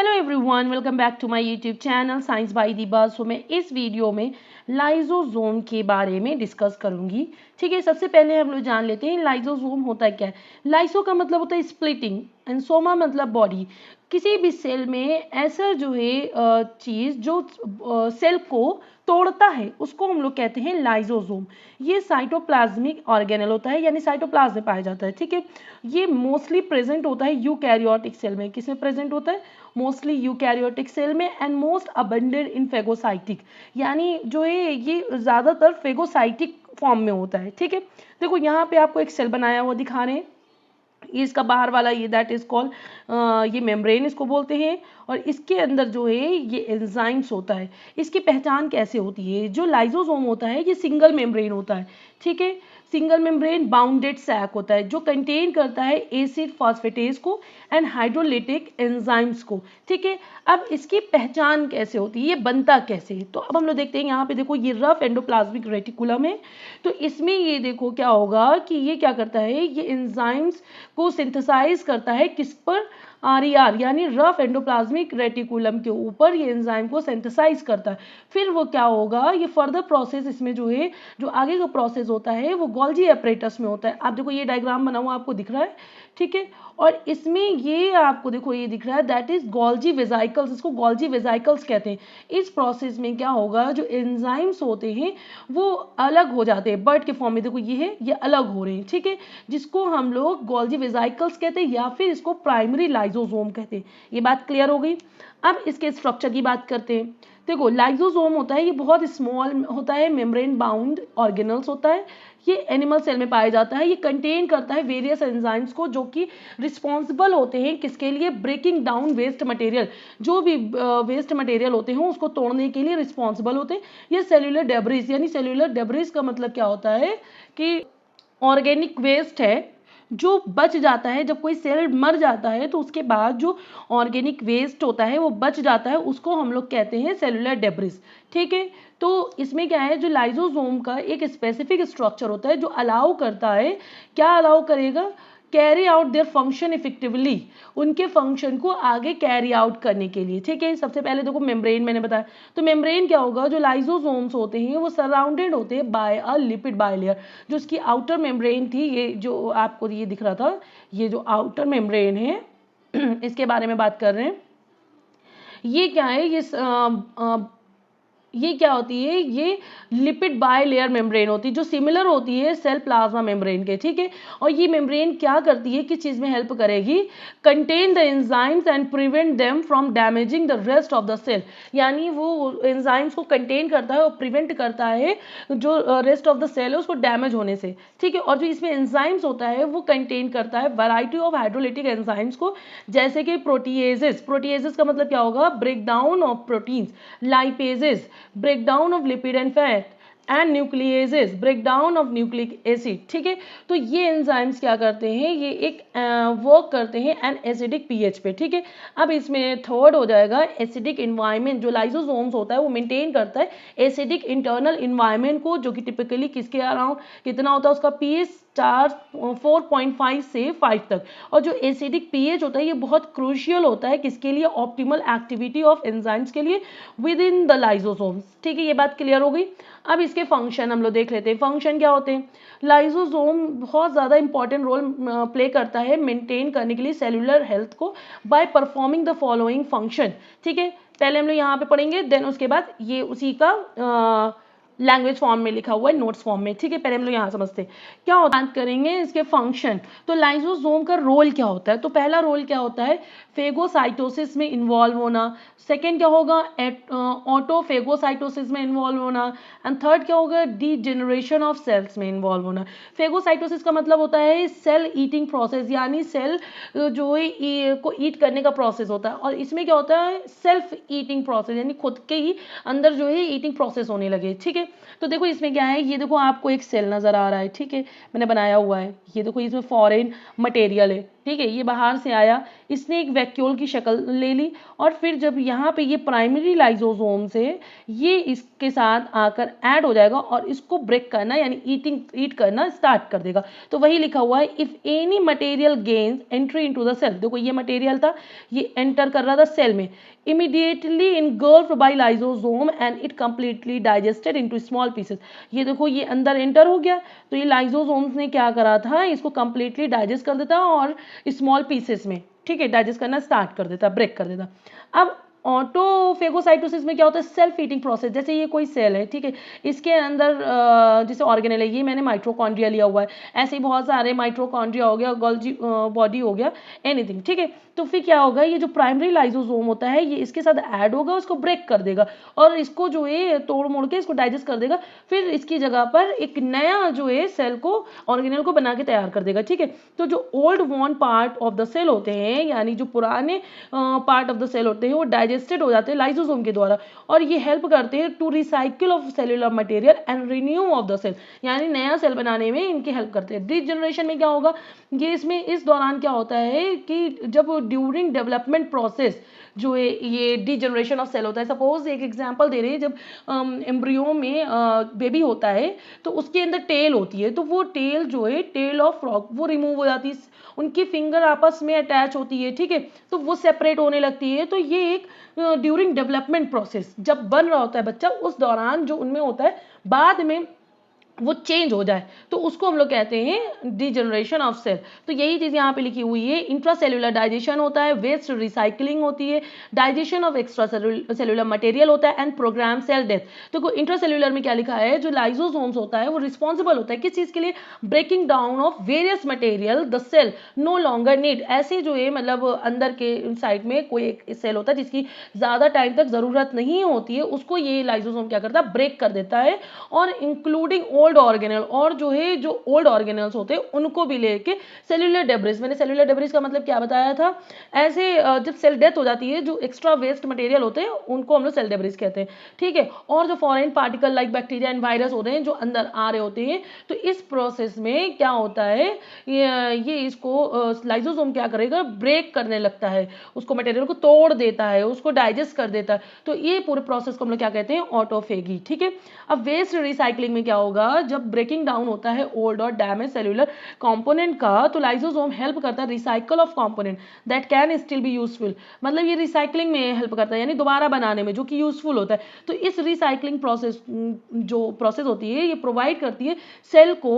Hello everyone, welcome back to my YouTube channel science by Deeba. So मैं इस video में lysosome के बारे में डिस्कस करूंगी। ठीक है, सबसे पहले हम लोग जान लेते हैं लाइजोसोम होता है क्या है। लाइसो का मतलब होता है स्प्लिटिंग एंड सोमा मतलब बॉडी। किसी भी सेल में ऐसा जो है चीज़ जो सेल को तोड़ता है उसको हम लोग कहते हैं लाइजोसोम। ये साइटोप्लाज्मिक ऑर्गेनल होता है, यानी साइटोप्लाज्म में पाया जाता है। ठीक है, ये मोस्टली प्रेजेंट होता है यूकैरियोटिक सेल में। किसमें प्रेजेंट होता है? मोस्टली यूकैरियोटिक सेल में and most abundant in phagocytic, यानी जो है ये ज़्यादातर फेगोसाइटिक फॉर्म में होता है। ठीक है, देखो यहाँ पे आपको एक सेल बनाया हुआ दिखा रहे हैं। ये इसका बाहर वाला ये दैट इज कॉल्ड ये मेम्ब्रेन इसको बोलते हैं। और इसके अंदर जो है ये एंजाइम्स होता है। इसकी पहचान कैसे होती है? जो लाइजोसोम होता है ये सिंगल मेम्ब्रेन होता है। ठीक है, सिंगल मेम्ब्रेन बाउंडेड सैक होता है जो कंटेन करता है एसिड फॉस्फेटेज को एंड हाइड्रोलिटिक एंजाइम्स को। ठीक है, अब इसकी पहचान कैसे होती है, ये बनता कैसे है? तो अब हम लोग देखते हैं। यहाँ पे देखो ये रफ एंडोप्लाज्मिक रेटिकुलम है। तो इसमें ये देखो क्या होगा कि ये क्या करता है, ये एंजाइम्स को सिंथेसाइज करता है किस पर? आरईआर यानी रफ एंडोप्लाज्मिक रेटिकुलम के ऊपर ये एंजाइम को सिंथेसाइज करता है। फिर वो क्या होगा, ये फर्दर प्रोसेस इसमें जो है जो आगे का प्रोसेस होता है वो गोल्जी एपरेटस में होता है। आप देखो ये डायग्राम बना हुआ आपको दिख रहा है। ठीक है, और इसमें ये आपको देखो ये दिख रहा है दैट इज गोल्जी वेसिकल्स। इसको गोल्जी वेसिकल्स कहते हैं। इस प्रोसेस में क्या होगा, जो एंजाइम्स होते हैं वो अलग हो जाते हैं बर्ड के फॉर्म में। देखो ये है, ये अलग हो रहे हैं। ठीक है, जिसको हम लोग गोल्जी वेसिकल्स कहते हैं या फिर इसको प्राइमरी लाइजोसोम कहते हैं। ये बात क्लियर हो गई। अब इसके स्ट्रक्चर की बात करते हैं। देखो लाइजोसोम होता है ये बहुत स्मॉल होता है, मेम्ब्रेन बाउंड ऑर्गेनल्स होता है। ये एनिमल सेल में पाया जाता है। ये कंटेन करता है वेरियस एंजाइम्स को जो कि रिस्पॉन्सिबल होते हैं किसके लिए? Breaking down waste material. जो भी वेस्ट मटेरियल होते हैं उसको तोड़ने के लिए रिस्पॉन्सिबल होते हैं। ये सेल्यूलर डेब्रिस, यानी सेल्यूलर डेब्रिस का मतलब क्या होता है कि ऑर्गेनिक वेस्ट है जो बच जाता है। जब कोई सेल मर जाता है तो उसके बाद जो ऑर्गेनिक वेस्ट होता है वो बच जाता है, उसको हम लोग कहते हैं सेलुलर डेब्रिस। ठीक है, तो इसमें क्या है, जो लाइजोसोम का एक स्पेसिफिक स्ट्रक्चर होता है जो अलाउ करता है, क्या अलाउ करेगा? Carry out their function effectively, उनके फंक्शन को आगे कैरी आउट करने के लिए। ठीक है, सबसे पहले देखो मेम्ब्रेन मैंने बताया। तो मेम्ब्रेन क्या होगा, जो लाइजोसोम्स होते हैं वो सराउंडेड होते हैं बाय अ लिपिड बाइलेयर। जो उसकी आउटर मेम्ब्रेन थी, ये जो आपको ये दिख रहा था, ये जो आउटर मेम्ब्रेन है इसके बारे में बात कर रहे हैं। ये क्या है, ये क्या होती है, ये लिपिड बायलेयर मेम्ब्रेन होती है जो सिमिलर होती है सेल प्लाज्मा मेम्ब्रेन के। ठीक है, और ये मेम्ब्रेन क्या करती है, किस चीज़ में हेल्प करेगी? Contain the enzymes and prevent them from damaging the rest of the cell, यानी वो एंजाइम्स को कंटेन करता है और प्रिवेंट करता है जो रेस्ट ऑफ द सेल है उसको डैमेज होने से। ठीक है, और जो इसमें एंजाइम्स होता है वो कंटेन करता है वैरायटी ऑफ हाइड्रोलिटिक एंजाइम्स को, जैसे कि प्रोटीएजेस। प्रोटीएजेस का मतलब क्या होगा? Break down of proteins. Lipases breakdown of lipid and fat and nucleases breakdown of nucleic acid. ठीक है, तो ये एंजाइम्स क्या करते हैं, ये एक वर्क करते हैं एन एसिडिक पीएच पे। ठीक है, अब इसमें थर्ड हो जाएगा एसिडिक इन्वायरमेंट। जो लाइजोसोम्स होता है वो मेंटेन करता है एसिडिक इंटरनल इन्वायरमेंट को, जो कि टिपिकली किसके अराउंड कितना होता है उसका पीएच 4.5 से 5 तक। और जो एसिडिक पीएच होता है ये बहुत क्रूशियल होता है किसके लिए? ऑप्टिमल एक्टिविटी ऑफ एंजाइम्स के लिए विद इन द लाइजोसोम्स। ठीक है, ये बात क्लियर हो गई। अब इसके फंक्शन हम लोग देख लेते हैं। फंक्शन क्या होते हैं? लाइजोसोम बहुत ज़्यादा इंपॉर्टेंट रोल प्ले करता है मेंटेन करने के लिए सेलुलर हेल्थ को by performing the following function. ठीक है, पहले हम लोग यहाँ पे पढ़ेंगे, देन उसके बाद ये उसी का लैंग्वेज फॉर्म में लिखा हुआ है, नोट्स फॉर्म में। ठीक है, पहले हम लोग यहाँ समझते हैं क्या होता है, बात करेंगे इसके फंक्शन। तो लाइजोसोम का रोल क्या होता है? तो पहला रोल क्या होता है? फेगोसाइटोसिस में इन्वॉल्व होना। सेकेंड क्या होगा? ऑटोफेगोसाइटोसिस में इन्वॉल्व होना। एंड थर्ड क्या होगा? डीजेनरेशन ऑफ सेल्स में इन्वॉल्व होना। फेगोसाइटोसिस का मतलब होता है सेल ईटिंग प्रोसेस, यानी सेल जो है को ईट करने का प्रोसेस होता है। और इसमें क्या होता है? सेल्फ ईटिंग प्रोसेस, यानी खुद के ही अंदर जो है ईटिंग प्रोसेस होने लगे। ठीक है, तो देखो इसमें क्या है, ये देखो आपको एक सेल नजर आ रहा है। ठीक है, मैंने बनाया हुआ है। ये देखो इसमें फॉरेन मटेरियल है। ठीक है, ये बाहर से आया, इसने एक वैक्यूल की शक्ल ले ली और फिर जब यहाँ पे ये प्राइमरी लाइसोसोम से ये इसके साथ आकर ऐड हो जाएगा और इसको ब्रेक करना यानी ईट करना स्टार्ट कर देगा। तो वही लिखा हुआ है if any material gains entry into the cell. देखो ये मटेरियल था, ये एंटर कर रहा था सेल में, immediately engulfed by lysosome and it completely digested into small pieces. ये देखो ये अंदर एंटर हो गया, तो ये लाइसोसोम्स ने क्या करा था, इसको कंप्लीटली डाइजेस्ट कर देता और स्मॉल पीसेस में, ठीक है, डाइजेस्ट करना स्टार्ट कर देता, ब्रेक कर देता। अब ऑटोफेगोसाइटोसिस में क्या होता है, सेल्फ ईटिंग प्रोसेस। जैसे ये कोई सेल है, ठीक है, इसके अंदर जैसे ऑर्गेनेल है, ये मैंने माइट्रोकॉन्ड्रिया लिया हुआ है, ऐसे ही बहुत सारे माइट्रोकॉन्ड्रिया हो गया, गोल्जी बॉडी हो गया, एनीथिंग, ठीक है। तो फिर क्या होगा, ये जो प्राइमरी लाइसोसोम होता है ये इसके साथ ऐड होगा, उसको ब्रेक कर देगा और इसको जो है तोड़ मोड़ के इसको डाइजेस्ट कर देगा, फिर इसकी जगह पर एक नया जो है सेल को, ऑर्गेनेल को बना के तैयार कर देगा, ठीक है। तो जो old worn part of the cell होते हैं, यानी जो पुराने पार्ट ऑफ द सेल होते हैं, वो डाइजेस्टेड हो जाते हैं लाइसोसोम के द्वारा और ये हेल्प करते हैं to recycle of cellular material and renew of the cell, यानी नया सेल बनाने में इनकी हेल्प करते हैं। डिजनरेशन में क्या होगा, ये इसमें इस दौरान क्या होता है कि जब ड्यूरिंग डेवलपमेंट प्रोसेस जो है ये डिजनरेशन ऑफ सेल होता है। सपोज एक एग्जांपल दे रहे हैं, जब एम्ब्रियो में बेबी होता है तो उसके अंदर टेल होती है, तो वो टेल जो है टेल ऑफ फ्रॉग वो रिमूव हो जाती है, उनकी फिंगर आपस में अटैच होती है, ठीक है, तो वो सेपरेट होने लगती है। तो ये एक ड्यूरिंग डेवलपमेंट प्रोसेस जब बन रहा होता है बच्चा, उस दौरान जो उनमें होता है, बाद में वो चेंज हो जाए तो उसको हम लोग कहते हैं डिजनरेशन ऑफ सेल। तो यही चीज यहाँ पे लिखी हुई है, इंट्रासेल्युलर डाइजेशन होता है, वेस्ट रिसाइकलिंग होती है, digestion of extra cellular material होता है एंड प्रोग्राम सेल डेथ। तो इंट्रासेल्युलर में क्या लिखा है, जो लाइसोसोम्स होता है वो रिस्पॉन्सिबल होता है किस चीज के लिए, breaking down of various material the cell no longer need. ऐसे जो है मतलब अंदर के साइड में कोई एक सेल होता है जिसकी ज्यादा टाइम तक जरूरत नहीं होती है, उसको ये लाइसोसोम क्या करता है, ब्रेक कर देता है, और इंक्लूडिंग ओल्ड ऑर्गेनल, और जो है जो ओल्ड ऑर्गेनल्स होते हैं उनको भी लेके सेल्यूलर डेब्रिस। मैंने सेल्यूलर डेब्रिस का मतलब क्या बताया था, ऐसे जब सेल डेथ हो जाती है जो एक्स्ट्रा वेस्ट मटेरियल होते हैं उनको हम लोग सेल डेब्रिस कहते हैं, ठीक है। और जो foreign particle like bacteria and virus होते हैं जो अंदर आ रहे होते हैं, तो इस प्रोसेस में क्या होता है, ये इसको लाइसोसोम क्या करेगा, ब्रेक करने लगता है, उसको मटेरियल को तोड़ देता है, उसको डाइजेस्ट कर देता है। तो ये पूरे प्रोसेस को हम लोग क्या कहते हैं, ऑटोफेगी, ठीक है। अब वेस्ट रिसाइकलिंग में क्या होगा, जब ब्रेकिंग डाउन होता है ओल्ड और डैमेज सेल्यूलर कंपोनेंट का, तो लाइसोसोम हेल्प करता है recycle of component that can still be useful. मतलब ये रिसाइकलिंग में हेल्प करता है, यानी दोबारा बनाने में, जो कि यूजफुल होता है। तो इस रिसाइकलिंग प्रोसेस जो प्रोसेस होती है ये प्रोवाइड करती है सेल को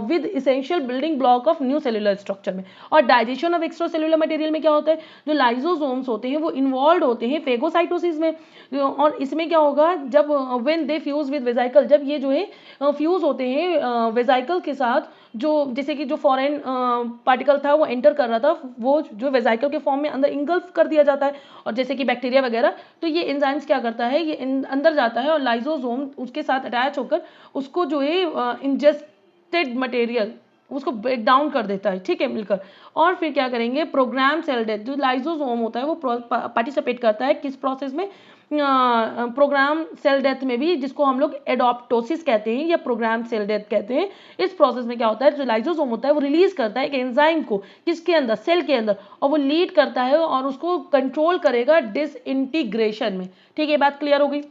with essential building block of new cellular structure में। और digestion of extra cellular material में क्या होता है, जो लाइसोसोम्स होते हैं वो इन्वॉल्व होते हैं फेगोसाइटोसिस में, और इसमें क्या होगा, जब व्हेन दे फ्यूज विद वेजाइकल, जब ये जो है फ्यूज होते हैं वेजाइकल के साथ, जो जैसे कि जो फॉरेन पार्टिकल था वो एंटर कर रहा था, वो जो वेजाइकल के फॉर्म में अंदर इंगल्फ कर दिया जाता है, और जैसे कि बैक्टीरिया वगैरह, तो ये एंजाइम्स क्या करता है, ये अंदर जाता है और लाइसोसोम उसके साथ अटैच होकर उसको जो है इंजेस्टेड मटेरियल उसको ब्रेक डाउन कर देता है, ठीक है, मिलकर। और फिर क्या करेंगे, प्रोग्राम सेल डेथ, जो लाइसोसोम होता है वो पार्टिसिपेट करता है किस प्रोसेस में, प्रोग्राम सेल डेथ में भी, जिसको हम लोग एडोप्टोसिस कहते हैं या प्रोग्राम सेल डेथ कहते हैं। इस प्रोसेस में क्या होता है, जो लाइसोसोम होता है वो रिलीज करता है एक एंजाइम को, किसके अंदर, सेल के अंदर, और वो लीड करता है और उसको कंट्रोल करेगा डिसइंटीग्रेशन में, ठीक है। बात क्लियर हो गई,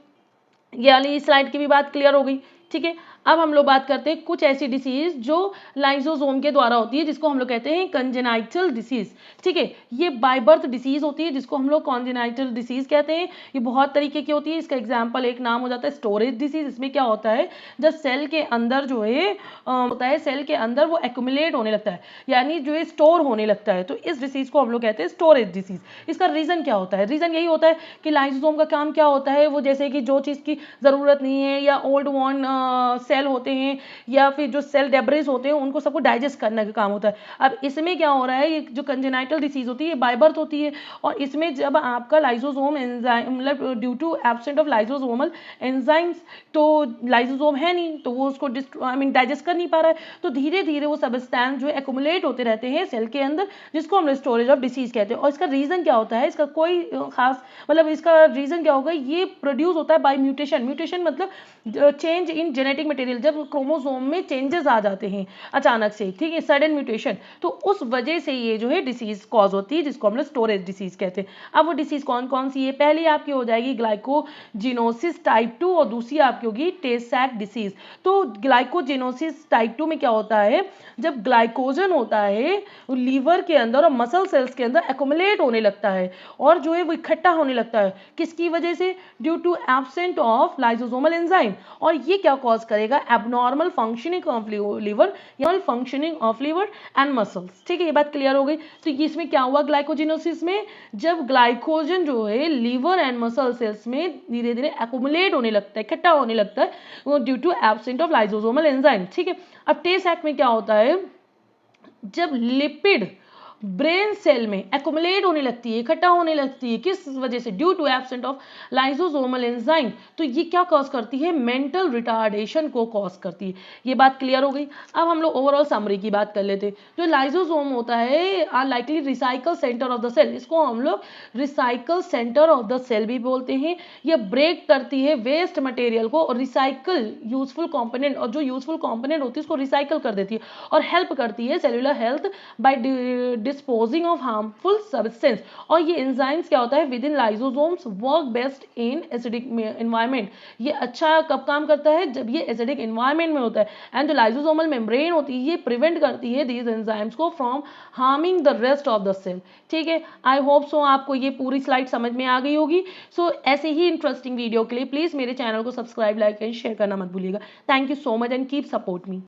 ये वाली स्लाइड की भी बात क्लियर हो गई, ठीक है। अब हम लोग बात करते हैं कुछ ऐसी डिसीज जो लाइसोसोम के द्वारा होती है, जिसको हम लोग कहते हैं कंजेनाइटल डिसीज, ठीक है। ये बाय बर्थ डिसीज होती है, जिसको हम लोग कॉन्जेनाइटल डिसीज कहते हैं। ये बहुत तरीके की होती है, इसका एग्जाम्पल एक नाम हो जाता है स्टोरेज डिसीज। इसमें क्या होता है, जब सेल के अंदर जो है होता है, सेल के अंदर वो एक्यूमुलेट होने लगता है, यानी जो है स्टोर होने लगता है, तो इस डिसीज को हम लोग कहते हैं स्टोरेज डिसीज। इसका रीजन क्या होता है, रीजन यही होता है कि लाइसोसोम का काम क्या होता है, वो जैसे कि जो चीज की जरूरत नहीं है, या ओल्ड वॉन सेल होते हैं, या फिर जो सेल डेब्रिस होते हैं, उनको सबको डाइजेस्ट करने का काम होता है। अब इसमें क्या हो रहा है, ये जो कंजेनाइटल डिसीज होती है बाय बर्थ होती है, और इसमें जब आपका लाइसोसोम एंजाइम, मतलब due to absent of lysosomal enzymes, तो लाइसोसोम है नहीं, तो वो उसको डाइजेस्ट कर नहीं पा रहा है, तो धीरे धीरे वो सबस्टेंस जो एक्यूमुलेट होते रहते हैं सेल के अंदर, जिसको हम स्टोरेज ऑफ डिसीज कहते हैं। और इसका रीजन क्या होता है, इसका कोई खास मतलब इसका रीजन क्या होगा, ये प्रोड्यूस होता है बाय म्यूटेशन। म्यूटेशन मतलब change in in genetic material, जब क्रोमोसोम में चेंजेस आ जाते हैं अचानक से, ठीक है, सडन म्यूटेशन, तो उस वजह से ये जो है डिसीज कॉज होती है, जिसको हम लोग स्टोरेज डिसीज कहते हैं। अब वो डिसीज कौन कौन सी है, पहली आपकी हो जाएगी ग्लाइकोजिनोसिस टाइप 2 और दूसरी आपकी होगी टे सैक डिसीज। तो ग्लाइकोजिनोसिस टाइप 2 में क्या होता है, जब ग्लाइकोजन होता है लीवर के अंदर और मसल सेल्स के अंदर एक्युमुलेट होने लगता है और जो है वो इकट्ठा होने लगता है, किसकी वजह से, due to absent of lysosomal enzyme. और ये क्या कॉज करेगा, एबनॉर्मल फंक्शनिंग ऑफ लिवर या functioning of liver and muscles. ठीक है, ये बात क्लियर हो गई। तो इसमें क्या हुआ ग्लाइकोजिनोसिस में, जब ग्लाइकोजन जो है लीवर एंड मसल सेल्स में धीरे धीरे एक्युमुलेट होने लगता है, इकट्ठा होने लगता है, वो due to absent of lysosomal enzyme. ठीक है, अब टे सैक में क्या होता है, जब लिपिड ब्रेन सेल में एक्युमुलेट होने लगती है, इकट्ठा होने लगती है, किस वजह से, due to absent of lysosomal enzyme. तो ये क्या कॉज करती है, मेंटल रिटार्डेशन को कॉज करती है। ये बात क्लियर हो गई। अब हम लोग ओवरऑल समरी की बात कर लेते हैं। जो लाइसोसोम होता है are likely recycle centre of the cell, इसको हम लोग recycle centre of the cell भी बोलते हैं। ये ब्रेक करती है वेस्ट मटेरियल को और रिसाइकल यूजफुल कॉम्पोनेंट, और जो यूजफुल कॉम्पोनेंट होती है उसको रिसाइकल कर देती है और हेल्प करती है cellular health by disposing of harmful substance. और ये एंजाइम्स क्या होता है, within lysosomes work best in acidic environment. ये अच्छा कब काम करता है, जब ये एसिडिक एनवायरनमेंट में होता है। एंड जो लाइसोसोमल मेम्ब्रेन होती है ये प्रिवेंट करती है दीज एंजाइम्स को from harming the rest of the cell. ठीक है, आई होप सो आपको ये पूरी स्लाइड समझ में आ गई होगी। सो ऐसे ही इंटरेस्टिंग वीडियो के लिए प्लीज मेरे चैनल को सब्सक्राइब, लाइक एंड शेयर करना मत भूलिएगा। Thank you so much and keep support me.